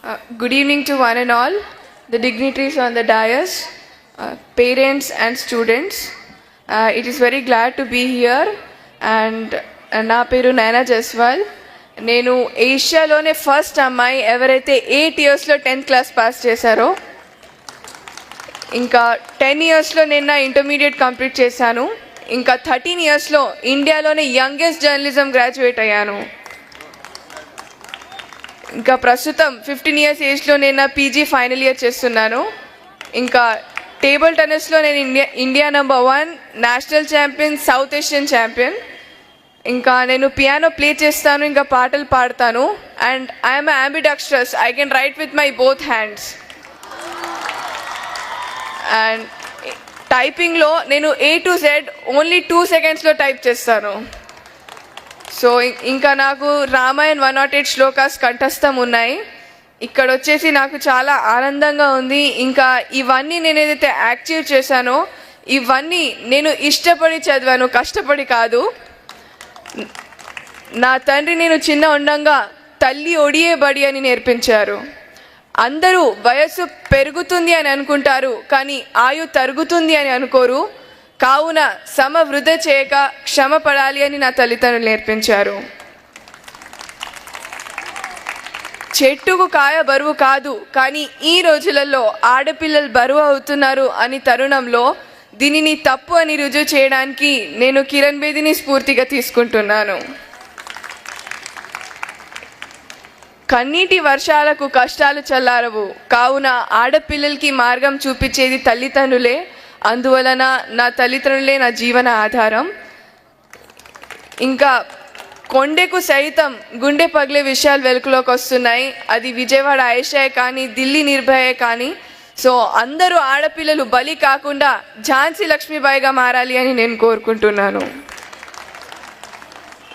Good evening to one and all, the dignitaries on the dais, parents and students. It is very glad to be here and నా పేరు నైనా జస్వాల్. నేను ఏషియాలోనే first అమ్మాయి ఎవరైతే 8 ఇయర్స్లో 10th class pass చేశారో. ఇంకా 10 ఇయర్స్లో నేను నా ఇంటర్మీడియట్ కంప్లీట్ చేశాను. ఇంకా 13 ఇయర్స్లో ఇండియాలోనే యంగెస్ట్ జర్నలిజం గ్రాడ్యుయేట్ అయ్యాను. ఇంకా ప్రస్తుతం 15 ఇయర్స్ ఏజ్లో నేను నా పీజీ ఫైనల్ ఇయర్ చేస్తున్నాను. ఇంకా టేబుల్ టెన్నిస్లో నేను India number 1, national champion, south Asian champion. ఇంకా నేను పియానో ప్లే చేస్తాను, ఇంకా పాటలు పాడతాను. And I'm ambidextrous, I can write with my both hands. And టైపింగ్లో నేను A to Z ఓన్లీ 2 సెకండ్స్లో టైప్ చేస్తాను. సో ఇంకా నాకు రామాయణ్ 108 శ్లోకాస్ కంఠస్థం ఉన్నాయి. ఇక్కడ వచ్చేసి నాకు చాలా ఆనందంగా ఉంది. ఇంకా ఇవన్నీ నేను ఏదైతే యాక్టివ్ చేశానో ఇవన్నీ నేను ఇష్టపడి చదివాను, కష్టపడి కాదు. నా తండ్రి నేను చిన్న ఉండంగా తల్లి ఒడియే బడి అని నేర్పించారు. అందరూ వయస్సు పెరుగుతుంది అని అనుకుంటారు, కానీ ఆయు తరుగుతుంది అని అనుకోరు. కావున సమ వృధ చేయక క్షమ పడాలి అని నా తల్లిదండ్రులు నేర్పించారు. చెట్టుకు కాయ బరువు కాదు, కానీ ఈ రోజులలో ఆడపిల్లలు బరువు అవుతున్నారు అని తరుణంలో దీనిని తప్పు అని రుజువు చేయడానికి నేను కిరణ్ బేదిని స్ఫూర్తిగా తీసుకుంటున్నాను. కన్నీటి వర్షాలకు కష్టాలు చల్లారవు, కావున ఆడపిల్లలకి మార్గం చూపించేది తల్లిదండ్రులే. అందువలన నా తల్లిదండ్రులే నా జీవన ఆధారం. ఇంకా కొండకు సైతం గుండె పగిలే విషయాలు వెలుగులోకి వస్తున్నాయి. అది విజయవాడ ఆయేషాయే కానీ, ఢిల్లీ నిర్భయే కానీ. సో అందరూ ఆడపిల్లలు బలి కాకుండా ఝాన్సీ లక్ష్మీబాయిగా మారాలి అని నేను కోరుకుంటున్నాను.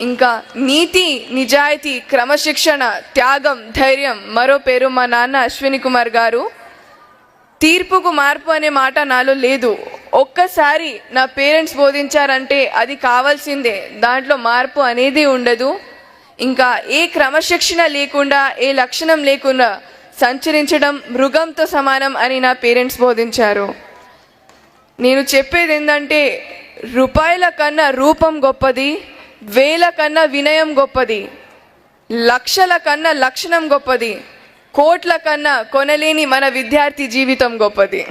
ఇంకా నీతి, నిజాయితీ, క్రమశిక్షణ, త్యాగం, ధైర్యం మరో పేరు మా నాన్న అశ్విని కుమార్ గారు. తీర్పుకు మార్పు అనే మాట నాలో లేదు. ఒక్కసారి నా పేరెంట్స్ బోధించారంటే అది కావాల్సిందే, దాంట్లో మార్పు అనేది ఉండదు. ఇంకా ఏ క్రమశిక్షణ లేకుండా, ఏ లక్షణం లేకుండా సంచరించడం మృగంతో సమానం అని నా పేరెంట్స్ బోధించారు. నేను చెప్పేది ఏంటంటే, రూపాయల కన్నా రూపం గొప్పది, వేల కన్నా వినయం గొప్పది, లక్షల కన్నా లక్షణం గొప్పది, కోట్ల కన్నా కొనలేని మన విద్యార్థి జీవితం గొప్పది.